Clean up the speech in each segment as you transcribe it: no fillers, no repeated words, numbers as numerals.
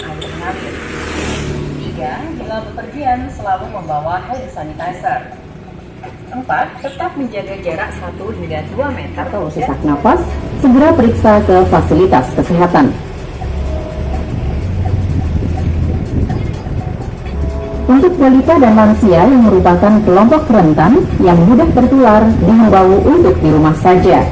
air mengalir. 3. Bila bepergian selalu membawa hand sanitizer. 4. Tetap menjaga jarak 1 hingga 2 meter. Atau sesak nafas, segera periksa ke fasilitas kesehatan. Untuk balita dan lansia yang merupakan kelompok rentan yang mudah tertular, dihimbau untuk di rumah saja.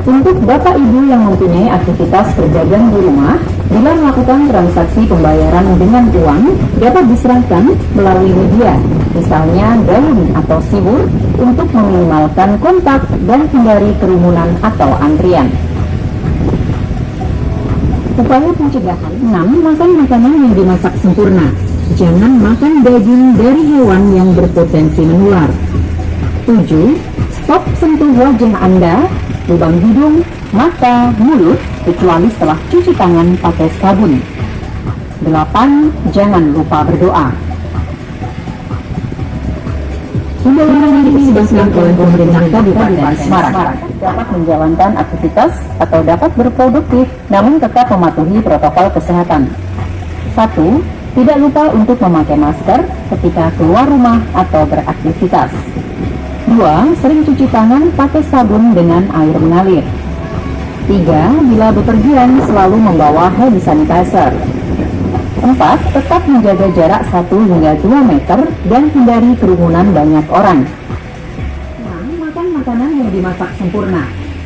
Untuk bapak ibu yang mempunyai aktivitas berdagang di rumah, bila melakukan transaksi pembayaran dengan uang, dapat diserahkan melalui media, misalnya daun atau sibur, untuk meminimalkan kontak dan hindari kerumunan atau antrian. Upaya pencegahan. 6. Makan makanan yang dimasak sempurna. Jangan makan daging dari hewan yang berpotensi menular. 7. Stop sentuh wajah Anda, lubang hidung, mata, mulut, kecuali setelah cuci tangan pakai sabun. 8. Jangan lupa berdoa. Himbauan ini disebutkan oleh pemerintah Kabupaten Semarang. Dapat menjalankan aktivitas atau dapat berproduktif, namun tetap mematuhi protokol kesehatan. 1. Tidak lupa untuk memakai masker ketika keluar rumah atau beraktivitas. 2. Sering cuci tangan pakai sabun dengan air mengalir. 3. Bila bepergian selalu membawa hand sanitizer. 4. Tetap menjaga jarak 1 hingga 2 meter dan hindari kerumunan banyak orang. 6. Makan makanan yang dimasak sempurna.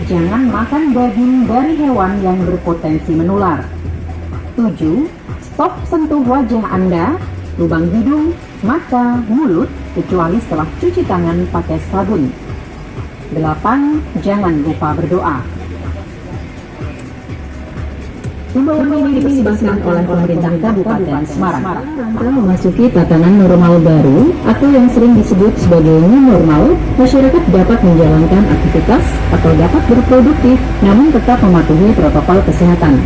Jangan makan daging dari hewan yang berpotensi menular. 7. Stop sentuh wajah Anda, lubang hidung, mata, mulut, kecuali setelah cuci tangan pakai sabun. 8. Jangan lupa berdoa. Himbauan ini disebutkan oleh pemerintah Kabupaten Semarang. Setelah memasuki tatanan normal baru atau yang sering disebut sebagai new normal, masyarakat dapat menjalankan aktivitas atau dapat berproduktif, namun tetap mematuhi protokol kesehatan.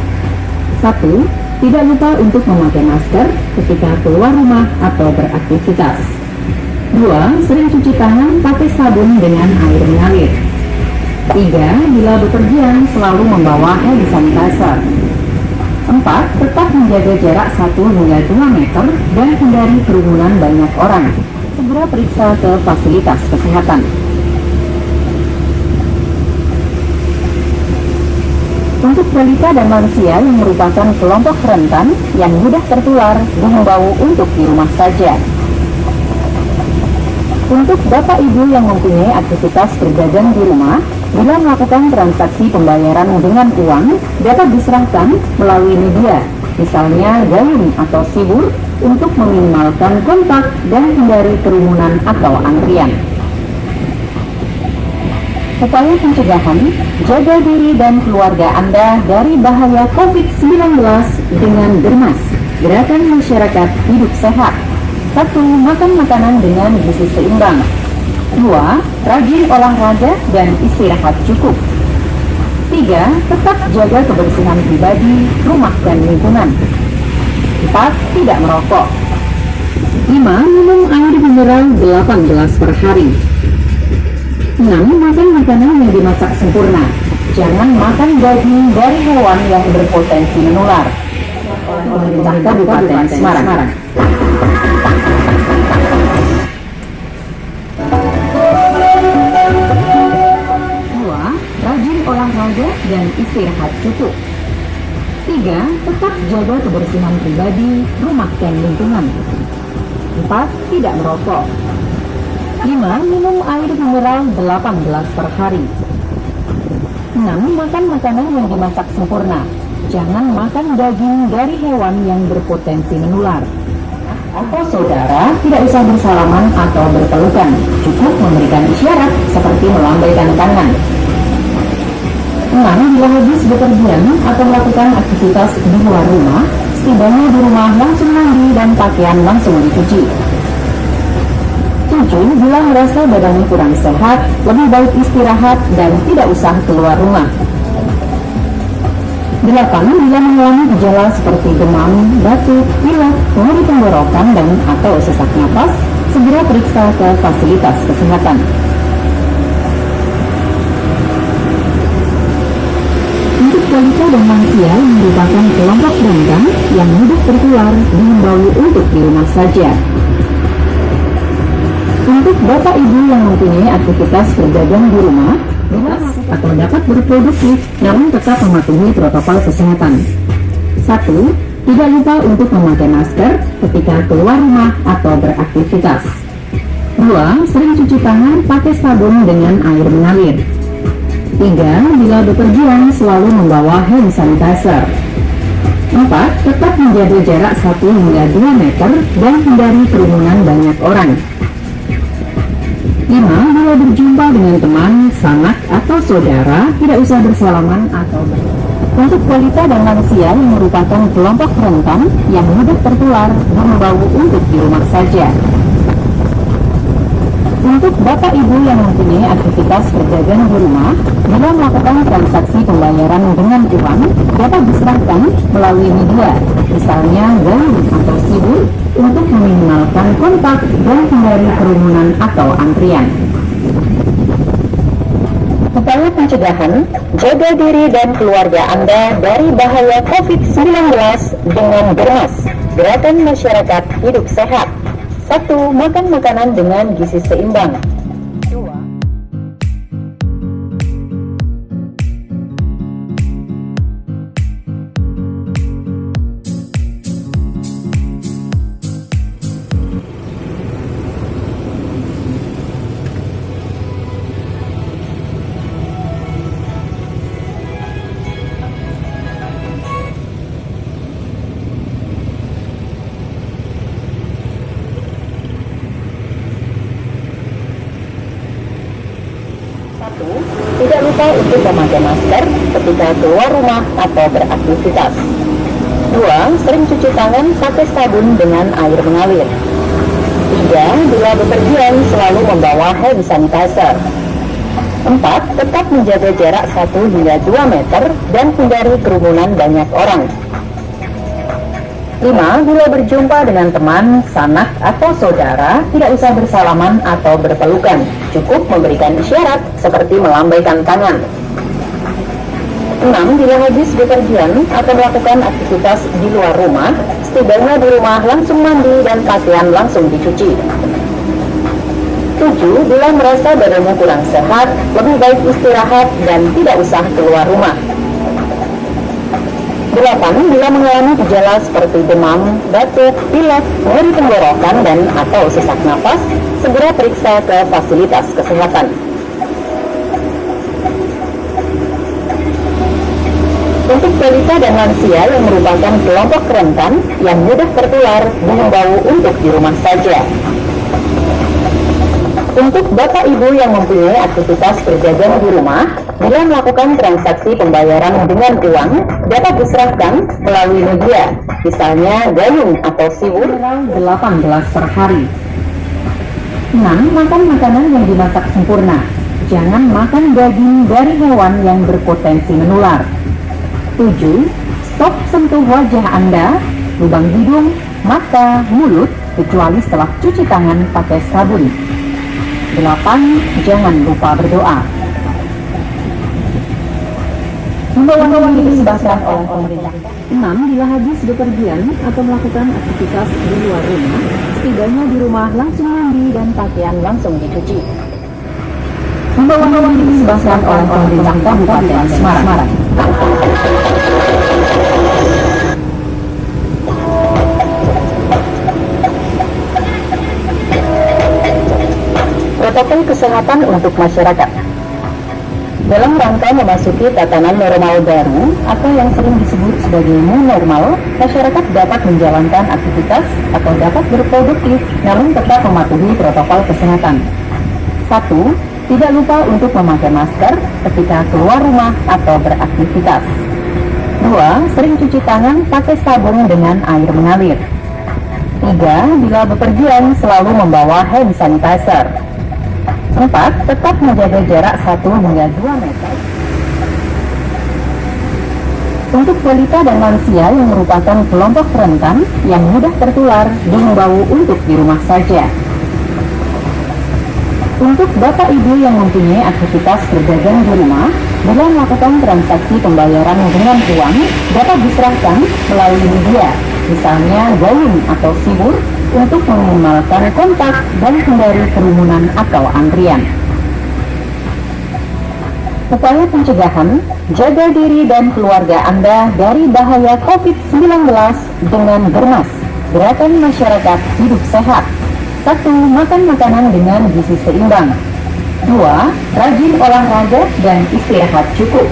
1. Tidak lupa untuk memakai masker ketika keluar rumah atau beraktivitas. 2. Sering cuci tangan pakai sabun dengan air mengalir. 3. Bila bepergian selalu membawa hand sanitizer. 4. Tetap menjaga jarak 1 hingga 2 meter dan hindari kerumunan banyak orang. Segera periksa ke fasilitas kesehatan. Untuk balita dan lansia yang merupakan kelompok rentan yang mudah tertular, dihimbau untuk di rumah saja. Untuk bapak ibu yang mempunyai aktivitas berdagang di rumah, bila melakukan transaksi pembayaran dengan uang, dapat diserahkan melalui media, misalnya daun atau sibur, untuk meminimalkan kontak dan hindari kerumunan atau antrian. Upaya pencegahan, jaga diri dan keluarga Anda dari bahaya COVID-19 dengan Dermas, Gerakan Masyarakat Hidup Sehat. 1. Makan makanan dengan gizi seimbang. 2. Rajin olahraga dan istirahat cukup. 3. Tetap jaga kebersihan pribadi, rumah dan lingkungan. 4. Tidak merokok. 5. Minum air mineral 8 gelas per hari. 6. Makan makanan yang dimasak sempurna. Jangan makan daging dari hewan yang berpotensi menular. Oleh pemerintah Kabupaten Semarang. Rajin olahraga dan istirahat cukup. 3. Tetap jaga kebersihan pribadi, rumah dan lingkungan. 4. Tidak merokok. 5. Minum air mineral 8 gelas per hari. 6. Makan makanan yang dimasak sempurna. Jangan makan daging dari hewan yang berpotensi menular. Atau saudara tidak usah bersalaman atau berpelukan, cukup memberikan isyarat seperti melambaikan tangan. 6. Bila habis bepergian atau melakukan aktivitas di luar rumah, setibanya di rumah langsung mandi dan pakaian langsung dicuci. 7. Bila merasa badannya kurang sehat, lebih baik istirahat dan tidak usah keluar rumah. 8. Bila mengalami gejala seperti demam, batuk, pilek, nyeri tenggorokan dan atau sesak napas, segera periksa ke fasilitas kesehatan. Untuk balita dan lansia yang merupakan kelompok rentan yang mudah tertular dihimbau untuk di rumah saja. Untuk Bapak Ibu yang mempunyai aktivitas berdagang di rumah, bebas atau dapat berproduktif namun tetap mematuhi protokol kesehatan. 1. Tidak lupa untuk memakai masker ketika keluar rumah atau beraktivitas. 2. Sering cuci tangan pakai sabun dengan air mengalir. 3. Bila bepergian selalu membawa hand sanitizer. 4. Tetap menjaga jarak 1 hingga 2 meter dan hindari kerumunan banyak orang. 5. Bila berjumpa dengan teman, sanak, atau saudara, tidak usah bersalaman atau Untuk balita dan lansia yang merupakan kelompok rentan yang mudah tertular, dihimbau untuk di rumah saja. Untuk Bapak Ibu yang mempunyai aktivitas berdagang di rumah, bila melakukan transaksi pembayaran dengan uang, dapat diserahkan melalui media, misalnya gayung atau sibuk, untuk meminimalkan kontak dan hindari kerumunan atau antrian. Upaya pencegahan, jaga diri dan keluarga Anda dari bahaya COVID-19 dengan Germas, Gerakan Masyarakat Hidup Sehat. 1. Makan makanan dengan gizi seimbang. 2. Tidak lupa untuk memakai masker ketika keluar rumah atau beraktivitas. 2. Sering cuci tangan pakai sabun dengan air mengalir. 3. Bila bepergian selalu membawa hand sanitizer. 4. Tetap menjaga jarak 1 hingga 2 meter dan hindari kerumunan banyak orang. 5. Bila berjumpa dengan teman, sanak, atau saudara, tidak usah bersalaman atau berpelukan. Cukup memberikan isyarat seperti melambaikan tangan. 6. Bila habis bepergian atau melakukan aktivitas di luar rumah, setibanya di rumah langsung mandi dan pakaian langsung dicuci. 7. Bila merasa badannya kurang sehat, lebih baik istirahat dan tidak usah keluar rumah. 8. Bila mengalami gejala seperti demam, batuk, pilek, nyeri tenggorokan, dan atau sesak napas, segera periksa ke fasilitas kesehatan. Untuk balita dan lansia yang merupakan kelompok rentan yang mudah tertular, dihimbau untuk di rumah saja. Untuk Bapak Ibu yang mempunyai aktivitas berdagang di rumah, bila melakukan transaksi pembayaran dengan uang, dapat diserahkan melalui media, misalnya gayung atau siwur 18 per hari. 6. Makan makanan yang dimasak sempurna. Jangan makan daging dari hewan yang berpotensi menular. 7. Stop sentuh wajah Anda, lubang hidung, mata, mulut, kecuali setelah cuci tangan pakai sabun. 8. Jangan lupa berdoa. Himbauan yang dipersembahkan oleh pemerintah. 6. Bila habis bepergian atau melakukan aktivitas di luar rumah, setidaknya di rumah langsung mandi dan pakaian langsung dicuci. Himbauan yang dipersembahkan oleh pemerintah Kabupaten Semarang. Protokol kesehatan untuk masyarakat. Dalam rangka memasuki tatanan normal baru atau yang sering disebut sebagai new normal, masyarakat dapat menjalankan aktivitas atau dapat berproduktif namun tetap mematuhi protokol kesehatan. 1. Tidak lupa untuk memakai masker ketika keluar rumah atau beraktivitas. 2. Sering cuci tangan pakai sabun dengan air mengalir. 3. Bila bepergian selalu membawa hand sanitizer. 4. Tetap menjaga jarak 1 hingga 2 meter. Untuk balita dan lansia yang merupakan kelompok rentan yang mudah tertular, dihimbau untuk di rumah saja. Untuk Bapak Ibu yang mempunyai aktivitas berdagang di rumah, bila melakukan transaksi pembayaran dengan uang dapat diserahkan melalui media, misalnya gayung atau sibur, untuk meminimalkan kontak dan hindari kerumunan atau antrian. Upaya pencegahan, jaga diri dan keluarga Anda dari bahaya COVID-19 dengan Bermas, Gerakan Masyarakat Hidup Sehat. 1. Makan makanan dengan gizi seimbang. 2. Rajin olahraga dan istirahat cukup.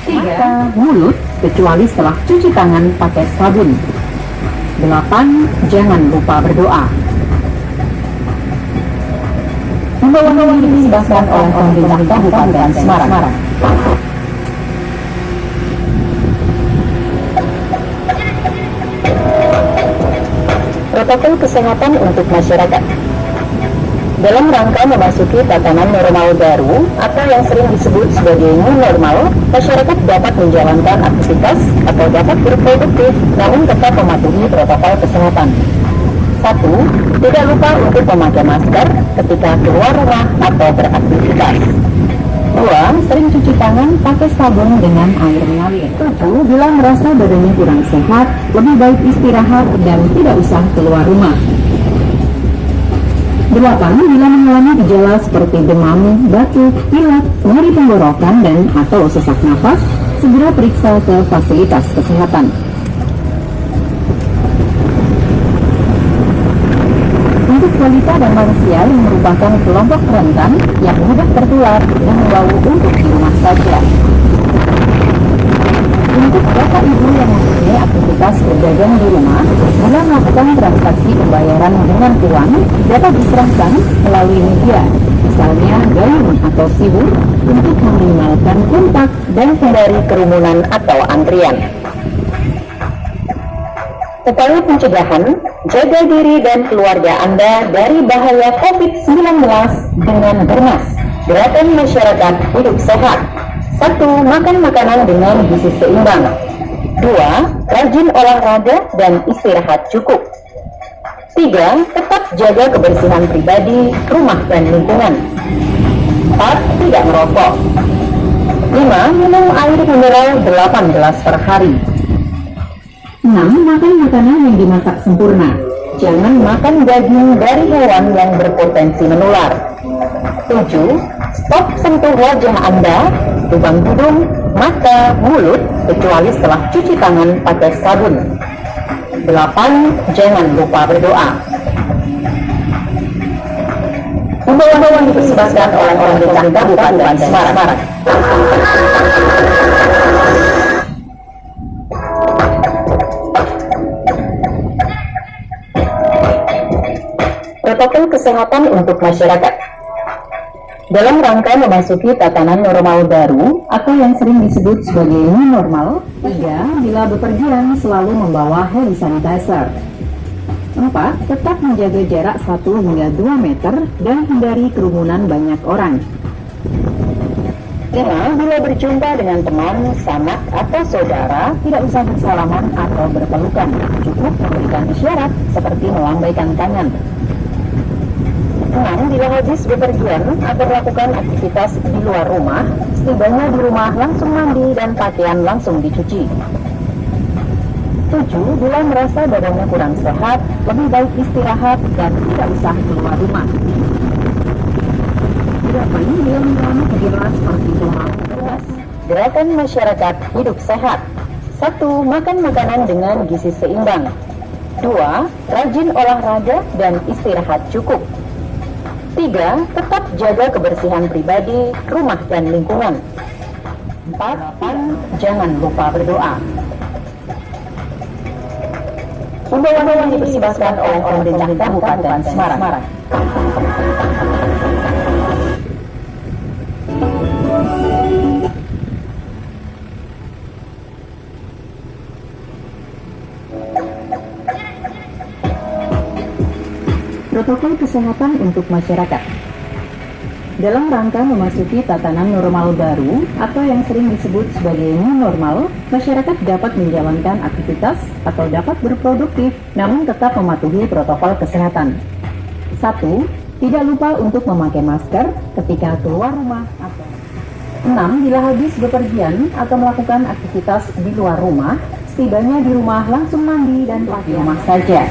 3. Mulut kecuali setelah cuci tangan pakai sabun. 8. Jangan lupa berdoa. Himbauan ini disebabkan oleh pemerintah Kabupaten Semarang. Protokol kesehatan untuk masyarakat. Dalam rangka memasuki tatanan normal baru atau yang sering disebut sebagai new normal, masyarakat dapat menjalankan aktivitas atau dapat berproduktif namun tetap mematuhi protokol kesehatan. 1. Tidak lupa untuk memakai masker ketika keluar rumah atau beraktivitas. 2. Sering cuci tangan pakai sabun dengan air mengalir. 7. Bila merasa badannya kurang sehat, lebih baik istirahat dan tidak usah keluar rumah. 8. Bila mengalami gejala seperti demam, batuk, pilek, nyeri tenggorokan dan atau sesak nafas, segera periksa ke fasilitas kesehatan. Untuk balita dan lansia yang merupakan kelompok rentan yang mudah tertular, dihimbau untuk di rumah saja. Untuk Bapak Ibu yang mempunyai aktivitas berdagang di rumah, bila melakukan transaksi pembayaran dengan uang dapat diserahkan melalui media, misalnya gayung atau sibur, untuk meminimalkan kontak dan hindari kerumunan atau antrian. Upaya pencegahan, jaga diri dan keluarga Anda dari bahaya COVID-19 dengan Bermas, Gerakan Masyarakat Hidup Sehat. 1. Makan makanan dengan gizi seimbang. 2. Rajin olahraga dan istirahat cukup. 3. Tetap jaga kebersihan pribadi, rumah dan lingkungan. 4. Tidak merokok. 5. Minum air mineral 8 gelas per hari. 6. Makan makanan yang dimasak sempurna. Jangan makan daging dari hewan yang berpotensi menular. 7. Stop sentuh wajah Anda, lubang hidung, mata, mulut, kecuali setelah cuci tangan pakai sabun. 8. Jangan lupa berdoa. Himbauan dipersembahkan oleh pemerintah Kabupaten Semarang. Protokol kesehatan untuk masyarakat. Dalam rangka memasuki tatanan normal baru atau yang sering disebut sebagai new normal, 3. Bila bepergian selalu membawa hand sanitizer. 4. Tetap menjaga jarak 1 hingga 2 meter dan hindari kerumunan banyak orang. 5. Bila berjumpa dengan teman, sanak, atau saudara, tidak usah bersalaman atau berpelukan. Cukup memberikan isyarat seperti melambaikan tangan. 6. Bila habis bepergian atau melakukan aktivitas di luar rumah, setibanya di rumah langsung mandi dan pakaian langsung dicuci. 7. Bila merasa badannya kurang sehat, lebih baik istirahat dan tidak usah keluar rumah. 8. Bila mengalami gejala seperti demam, beras, Gerakan Masyarakat Hidup Sehat. 1. Makan makanan dengan gizi seimbang. 2. Rajin olahraga dan istirahat cukup. 3. Tetap jaga kebersihan pribadi, rumah dan lingkungan. 4. Jangan lupa berdoa. Himbauan dipersembahkan oleh pemerintah Kabupaten Semarang. Protokol kesehatan untuk masyarakat. Dalam rangka memasuki tatanan normal baru atau yang sering disebut sebagai new normal, masyarakat dapat menjalankan aktivitas atau dapat berproduktif namun tetap mematuhi protokol kesehatan. 1. Tidak lupa untuk memakai masker ketika keluar rumah atau 6. Bila habis bepergian atau melakukan aktivitas di luar rumah, setibanya di rumah langsung mandi dan di rumah saja.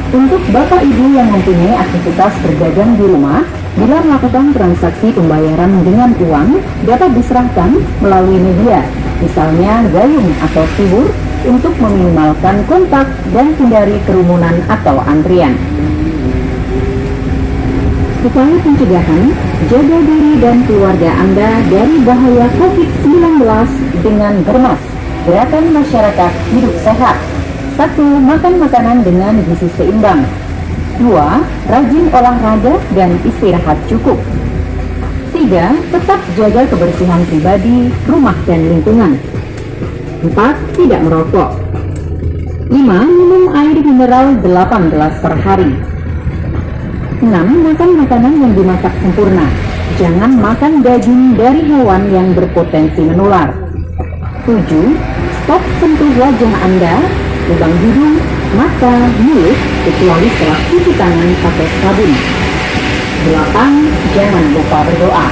Untuk Bapak Ibu yang mempunyai aktivitas berdagang di rumah, bila melakukan transaksi pembayaran dengan uang dapat diserahkan melalui media, misalnya gayung atau sibur, untuk meminimalkan kontak dan hindari kerumunan atau antrian. Upaya pencegahan, jaga diri dan keluarga Anda dari bahaya COVID-19 dengan Germas, Gerakan Masyarakat Hidup Sehat. 1. Makan makanan dengan gizi seimbang. 2. Rajin olahraga dan istirahat cukup. 3. Tetap jaga kebersihan pribadi, rumah dan lingkungan. 4. Tidak merokok. 5. Minum air mineral 8 gelas per hari. 6. Makan makanan yang dimasak sempurna. Jangan makan daging dari hewan yang berpotensi menular. 7. Stop sentuh wajah Anda, lubang hidung, mata, mulut, kecuali setelah cuci tangan pakai sabun. 8. Jangan lupa berdoa.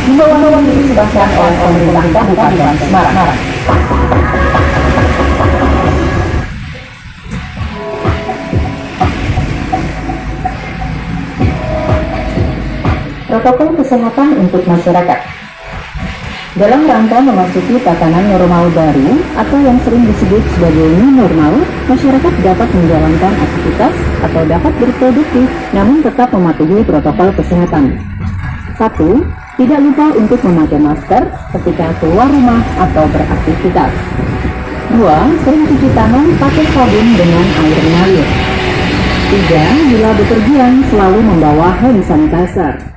Himbauan ini disebabkan oleh pemerintah Kabupaten Semarang. Protokol kesehatan untuk masyarakat. Dalam rangka memasuki tatanan normal baru atau yang sering disebut sebagai new normal, masyarakat dapat menjalankan aktivitas atau dapat berproduktif namun tetap mematuhi protokol kesehatan. 1. Tidak lupa untuk memakai masker ketika keluar rumah atau beraktivitas. 2. Sering cuci tangan pakai sabun dengan air mengalir. 3. Bila bepergian selalu membawa hand sanitizer.